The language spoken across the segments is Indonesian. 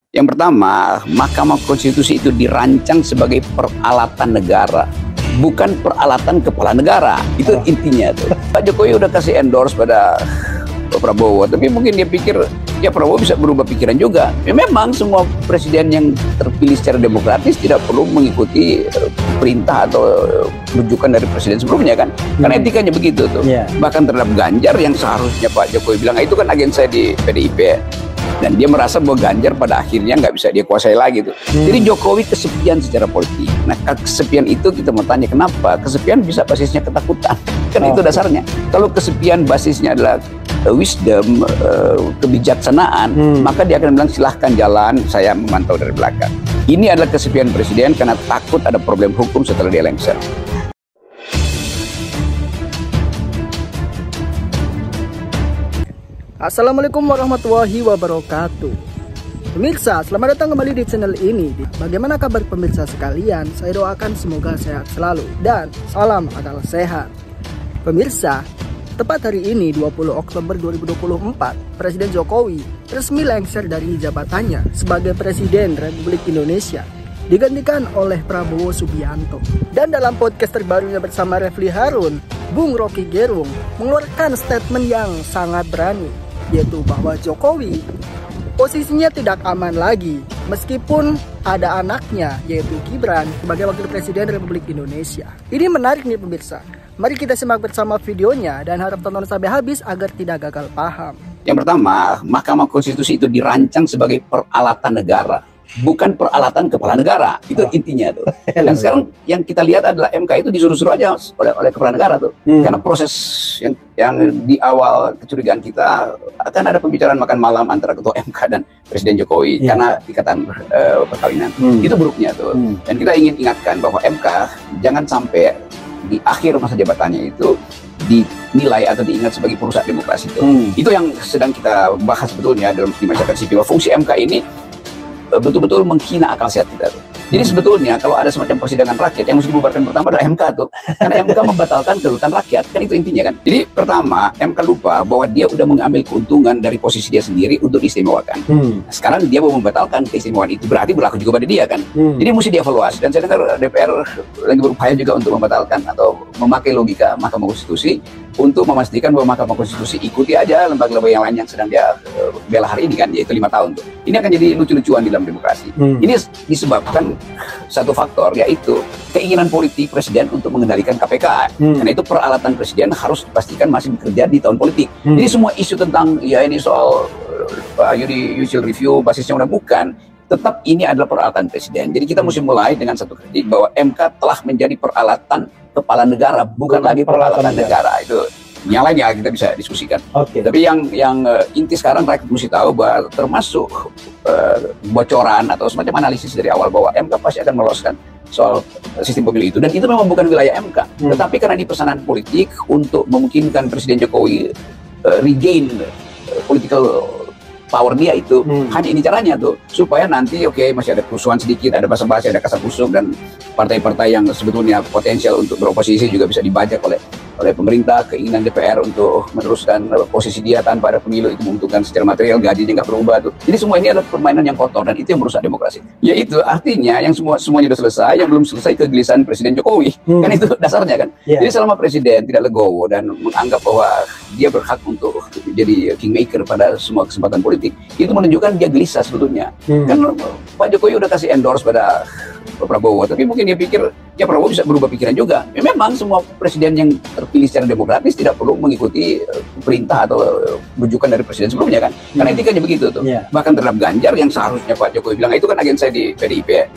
Yang pertama, Mahkamah Konstitusi itu dirancang sebagai peralatan negara, bukan peralatan kepala negara. Itu intinya tuh. Pak Jokowi udah kasih endorse pada Pak Prabowo, tapi mungkin dia pikir ya Prabowo bisa berubah pikiran juga. Ya memang semua presiden yang terpilih secara demokratis tidak perlu mengikuti perintah atau rujukan dari presiden sebelumnya kan. Karena etikanya begitu tuh. Bahkan terhadap Ganjar yang seharusnya Pak Jokowi bilang itu kan agen saya di PDIP. Dan dia merasa bahwa Ganjar pada akhirnya nggak bisa dia kuasai lagi tuh. Jadi Jokowi kesepian secara politik. Nah, kesepian itu kita mau tanya kenapa? Kesepian bisa basisnya ketakutan. Kan itu dasarnya. Kalau kesepian basisnya adalah wisdom, kebijaksanaan, maka dia akan bilang silahkan jalan, saya memantau dari belakang. Ini adalah kesepian presiden karena takut ada problem hukum setelah dia lengser. Assalamualaikum warahmatullahi wabarakatuh. Pemirsa, selamat datang kembali di channel ini. Bagaimana kabar pemirsa sekalian? Saya doakan semoga sehat selalu dan salam akal sehat. Pemirsa, tepat hari ini 20 Oktober 2024, Presiden Jokowi resmi lengser dari jabatannya sebagai Presiden Republik Indonesia, digantikan oleh Prabowo Subianto. Dan dalam podcast terbarunya bersama Refli Harun, Bung Rocky Gerung mengeluarkan statement yang sangat berani, yaitu bahwa Jokowi posisinya tidak aman lagi meskipun ada anaknya yaitu Gibran sebagai Wakil Presiden Republik Indonesia. Ini menarik nih pemirsa. Mari kita simak bersama videonya dan harap tonton sampai habis agar tidak gagal paham. Yang pertama, Mahkamah Konstitusi itu dirancang sebagai peralatan negara, bukan peralatan kepala negara. Itu intinya tuh. Dan sekarang yang kita lihat adalah MK itu disuruh-suruh aja oleh kepala negara tuh. Karena proses yang di awal kecurigaan kita akan ada pembicaraan makan malam antara ketua MK dan Presiden Jokowi karena ikatan perkawinan. Itu buruknya tuh. Dan kita ingin ingatkan bahwa MK jangan sampai di akhir masa jabatannya itu dinilai atau diingat sebagai perusak demokrasi itu. Itu yang sedang kita bahas sebetulnya dalam di masyarakat sipil. Fungsi MK ini betul-betul menghina akal sehat kita. Jadi sebetulnya kalau ada semacam persidangan rakyat yang mesti dibubarkan pertama adalah MK tuh. Karena MK membatalkan kedaulatan rakyat. Kan itu intinya kan. Jadi pertama MK lupa bahwa dia udah mengambil keuntungan dari posisi dia sendiri untuk diistimewakan. Nah, sekarang dia mau membatalkan keistimewaan itu. Berarti berlaku juga pada dia kan. Jadi mesti dievaluasi. Dan saya dengar DPR lagi berupaya juga untuk membatalkan atau memakai logika Mahkamah Konstitusi untuk memastikan bahwa Mahkamah Konstitusi ikuti aja lembaga-lembaga yang lain yang sedang dia bela hari ini kan, yaitu 5 tahun tuh. Ini akan jadi lucu-lucuan di dalam demokrasi. Ini disebabkan satu faktor, yaitu keinginan politik presiden untuk mengendalikan KPK. Karena itu peralatan presiden harus dipastikan masih bekerja di tahun politik. Jadi semua isu tentang ya ini soal judicial review basisnya udah bukan, tetap ini adalah peralatan presiden. Jadi kita mesti mulai dengan satu kritik bahwa MK telah menjadi peralatan kepala negara, bukan lagi peralatan negara. Itu yang lainnya kita bisa diskusikan. Tapi yang inti sekarang rakyat mesti tahu bahwa termasuk bocoran atau semacam analisis dari awal bahwa MK pasti akan meloloskan soal sistem pemilu itu, dan itu memang bukan wilayah MK. Tetapi karena di pesanan politik untuk memungkinkan Presiden Jokowi regain political power dia itu, hanya ini caranya tuh, supaya nanti masih ada kerusuhan sedikit, ada basa-basi, ada kasak-kusuk, dan partai-partai yang sebetulnya potensial untuk beroposisi juga bisa dibajak oleh pemerintah. Keinginan DPR untuk meneruskan posisi dia tanpa ada pemilu itu menguntungkan secara material, gajinya nggak berubah tuh. Jadi semua ini adalah permainan yang kotor dan itu yang merusak demokrasi. Yaitu artinya yang semuanya sudah selesai, yang belum selesai kegelisahan Presiden Jokowi. Kan itu dasarnya kan. Jadi selama Presiden tidak legowo dan menganggap bahwa dia berhak untuk jadi kingmaker pada semua kesempatan politik, itu menunjukkan dia gelisah sebetulnya. Kan Pak Jokowi udah kasih endorse pada Pak Prabowo, tapi mungkin dia pikir ya Prabowo bisa berubah pikiran juga. Ya memang semua presiden yang terpilih secara demokratis tidak perlu mengikuti perintah atau rujukan dari presiden sebelumnya kan. Karena etikanya begitu tuh. Bahkan terhadap Ganjar yang seharusnya Pak Jokowi bilang itu kan agen saya di PDIP.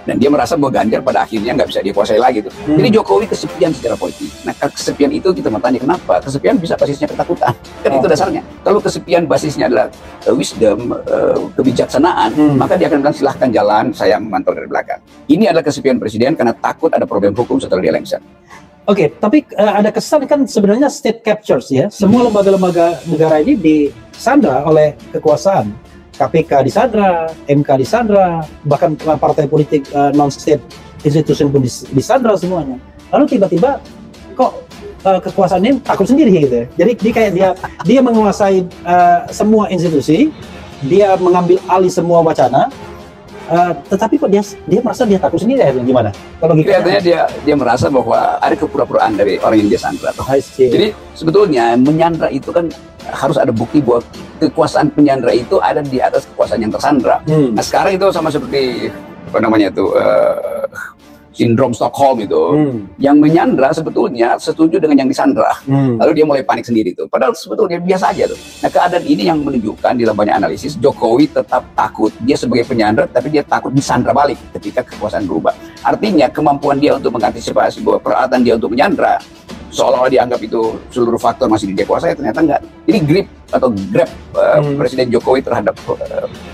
Dan dia merasa bahwa Ganjar pada akhirnya nggak bisa dia kuasai lagi tuh. Jadi Jokowi kesepian secara politik. Nah, kesepian itu kita mau tanya kenapa? Kesepian bisa basisnya ketakutan. Kan itu dasarnya. Kalau kesepian basisnya adalah wisdom, kebijaksanaan, maka dia akan bilang silahkan jalan, saya memantau dari belakang. Ini adalah kesepian presiden karena takut ada problem hukum setelah dia lengser. Tapi ada kesan kan sebenarnya state captures ya. Semua lembaga-lembaga negara ini disandra oleh kekuasaan. KPK disandra, MK disandra, bahkan partai politik non-state institution pun disandra semuanya. Lalu tiba-tiba kok kekuasaan ini takut sendiri gitu ya. Jadi kayak dia menguasai semua institusi, dia mengambil alih semua wacana, tetapi kok dia merasa dia takut sendiri ya, gimana? Kalau kelihatannya dia merasa bahwa ada kepura-puraan dari orang yang dia sandra. Jadi sebetulnya menyandra itu kan harus ada bukti bahwa kekuasaan penyandra itu ada di atas kekuasaan yang tersandra. Nah sekarang itu sama seperti apa namanya itu sindrom Stockholm itu, yang menyandra sebetulnya setuju dengan yang disandra, lalu dia mulai panik sendiri tuh. Padahal sebetulnya biasa aja tuh. Nah keadaan ini yang menunjukkan di dalam banyak analisis Jokowi tetap takut dia sebagai penyandra, tapi dia takut disandra balik ketika kekuasaan berubah. Artinya kemampuan dia untuk mengantisipasi bahwa peralatan dia untuk menyandra seolah-olah dianggap itu seluruh faktor masih di dia kuasai, ternyata enggak. Jadi grab Presiden Jokowi terhadap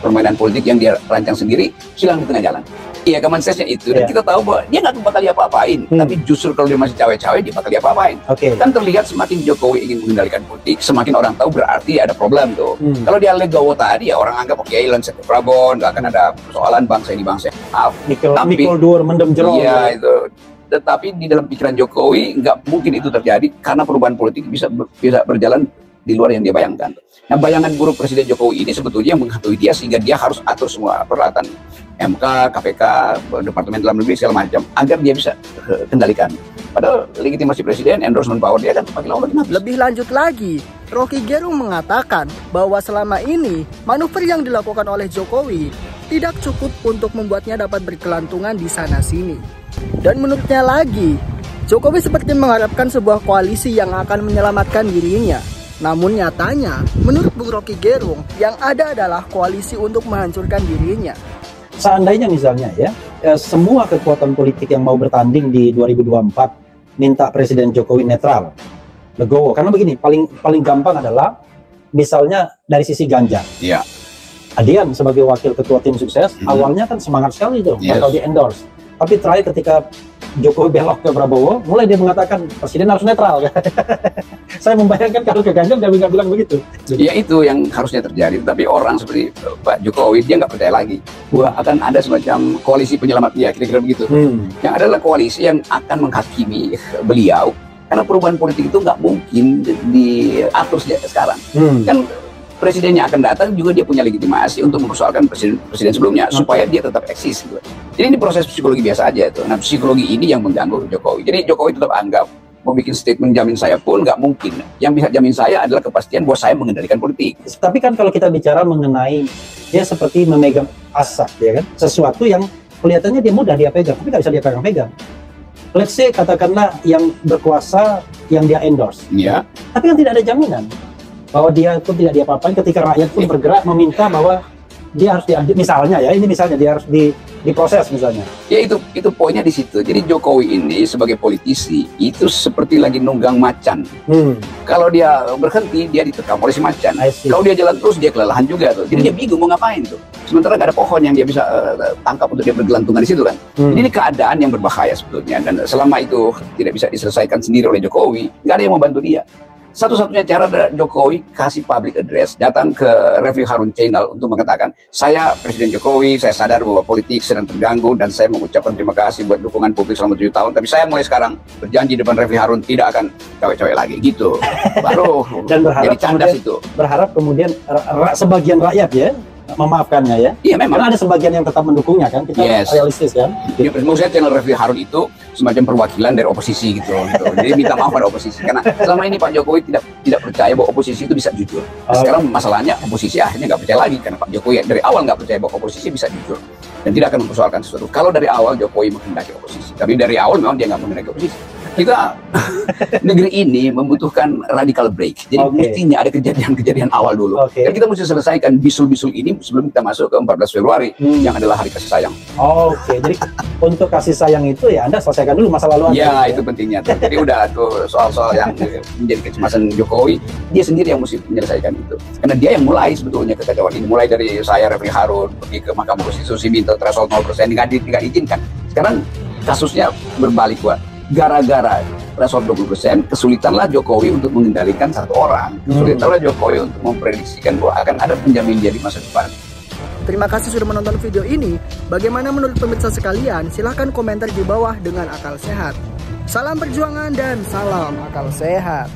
permainan politik yang dia rancang sendiri hilang di tengah jalan. Iya, common sense-nya itu. Dan kita tahu bahwa dia nggak bakal diapa-apain. Tapi justru kalau dia masih cawe-cawe, dia bakal diapa-apain. Kan terlihat semakin Jokowi ingin mengendalikan politik, semakin orang tahu berarti ada problem tuh. Kalau dia legowo tadi, ya orang anggap oke, Lanset Prabon, nggak akan ada persoalan bangsa ini bangsa. Maaf. Mikul dur mendem jerong. Iya, itu. Tetapi di dalam pikiran Jokowi nggak mungkin itu terjadi karena perubahan politik bisa berjalan di luar yang dia bayangkan. Nah, bayangan buruk Presiden Jokowi ini sebetulnya menghantui dia sehingga dia harus atur semua peralatan MK, KPK, Departemen Dalam Negeri segala macam agar dia bisa kendalikan. Padahal legitimasi presiden, endorsement power dia kan makin lama makin habis. Lebih lanjut lagi, Rocky Gerung mengatakan bahwa selama ini manuver yang dilakukan oleh Jokowi tidak cukup untuk membuatnya dapat berkelantungan di sana-sini. Dan menurutnya lagi, Jokowi seperti mengharapkan sebuah koalisi yang akan menyelamatkan dirinya. Namun nyatanya, menurut Bung Rocky Gerung, yang ada adalah koalisi untuk menghancurkan dirinya. Seandainya misalnya ya, semua kekuatan politik yang mau bertanding di 2024 minta Presiden Jokowi netral, legowo. Karena begini, paling gampang adalah misalnya dari sisi Ganjar. Iya. Adian sebagai wakil ketua tim sukses, awalnya kan semangat sekali tuh, bakal di-endorse. Tapi terakhir ketika Jokowi belok ke Prabowo, mulai dia mengatakan presiden harus netral. Saya membayangkan kalau ke Ganjar dia nggak bilang begitu. Ya itu yang harusnya terjadi. Tapi orang seperti Pak Jokowi dia nggak percaya lagi bahwa akan ada semacam koalisi penyelamat dia, kira-kira begitu. Yang adalah koalisi yang akan menghakimi beliau. Karena perubahan politik itu nggak mungkin diatur sejak sekarang. Kan presidennya akan datang juga dia punya legitimasi untuk mempersoalkan presiden sebelumnya supaya dia tetap eksis gitu. Jadi ini proses psikologi biasa aja itu. Nah psikologi ini yang mengganggu Jokowi. Jadi Jokowi tetap anggap mau bikin statement jamin saya pun nggak mungkin. Yang bisa jamin saya adalah kepastian bahwa saya mengendalikan politik. Tapi kan kalau kita bicara mengenai dia seperti memegang asak ya kan, sesuatu yang kelihatannya dia mudah dia pegang, tapi nggak bisa dia pegang-pegang. Let's say katakanlah yang berkuasa yang dia endorse, tapi kan tidak ada jaminan bahwa dia pun tidak diapa-apain ketika rakyat pun bergerak meminta bahwa dia harus diadil, misalnya ya, ini misalnya dia harus diproses misalnya. Ya itu poinnya di situ. Jadi Jokowi ini sebagai politisi itu seperti lagi nunggang macan. Kalau dia berhenti dia diterkam oleh si macan. Kalau dia jalan terus dia kelelahan juga tuh. Jadi dia bingung mau ngapain tuh. Sementara nggak ada pohon yang dia bisa tangkap untuk dia bergelantungan di situ kan. Jadi ini keadaan yang berbahaya sebetulnya, dan selama itu tidak bisa diselesaikan sendiri oleh Jokowi, nggak ada yang membantu dia. Satu-satunya cara Jokowi kasih public address, datang ke Refli Harun Channel untuk mengatakan, saya Presiden Jokowi, saya sadar bahwa politik sedang terganggu dan saya mengucapkan terima kasih buat dukungan publik selama 7 tahun, tapi saya mulai sekarang berjanji depan Refli Harun tidak akan cawe-cawe lagi gitu. Baru dan berharap jadi candas itu. Berharap kemudian sebagian rakyat ya memaafkannya ya. Iya memang. Karena ada sebagian yang tetap mendukungnya kan, kita realistis kan. Jadi maksud saya channel Refli Harun itu semacam perwakilan dari oposisi gitu. Jadi minta maaf pada oposisi karena selama ini Pak Jokowi tidak percaya bahwa oposisi itu bisa jujur. Sekarang masalahnya oposisi akhirnya nggak percaya lagi karena Pak Jokowi dari awal nggak percaya bahwa oposisi bisa jujur dan tidak akan mempersoalkan sesuatu. Kalau dari awal Jokowi menghendaki oposisi, tapi dari awal memang dia nggak menghendaki oposisi. Kita negeri ini membutuhkan radical break. Jadi mestinya ada kejadian-kejadian awal dulu. Dan kita mesti selesaikan bisul-bisul ini sebelum kita masuk ke 14 Februari yang adalah hari kasih sayang. Jadi untuk kasih sayang itu ya Anda selesaikan dulu masa lalu Anda. Ya itu pentingnya. Jadi udah tuh soal-soal yang menjadi kecemasan Jokowi, dia sendiri yang mesti menyelesaikan itu. Karena dia yang mulai sebetulnya kekacauan ini. Mulai dari saya Refli Harun pergi ke Mahkamah Konstitusi minta threshold 0% nggak diizinkan. Sekarang kasusnya berbalik Pak. Gara-gara threshold 20%, kesulitanlah Jokowi untuk mengendalikan satu orang. Kesulitanlah Jokowi untuk memprediksikan bahwa akan ada penjamin dia di masa depan. Terima kasih sudah menonton video ini. Bagaimana menurut pemirsa sekalian? Silahkan komentar di bawah dengan akal sehat. Salam perjuangan dan salam akal sehat.